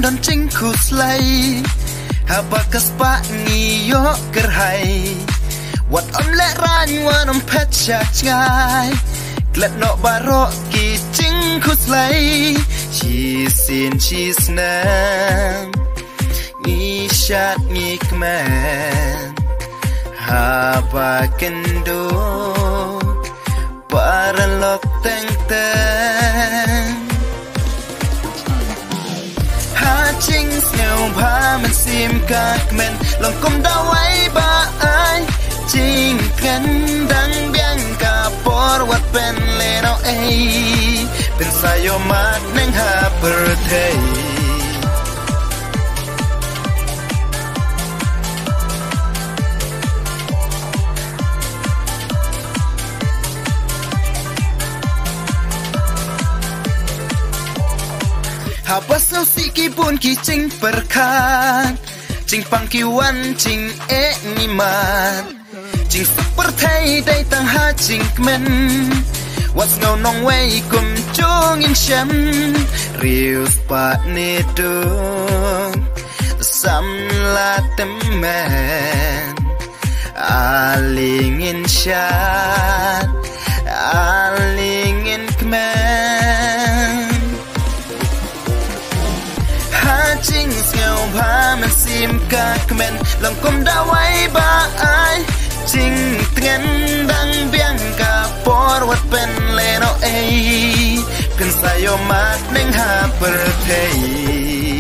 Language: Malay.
don cingkus lay habakas pa ngiyo kerhay wat om le ran wan om pet chat ngai glet no baro ki cingkus lay chi sin chi snam ni shat ni kman habakendo para lok teng teng ha ching sneu pa man sim kak men long kum da wai ba ai ching kan dang biang ka por wat pen le no ai pen sayo mat neng ha birthday Habas no si ki pun ki ching perkan ching pang ki wan ching e ni man ching super thai dai tang ha ching men what's no nong way kum chung in shem real spot ni do sam la tem man aling in shat aling in kman ching ngeu pa man sim ka kmen long kum da wai ba ai ching tngen dang biang ka por wat pen le no ai pen sayo mat neng ha birthday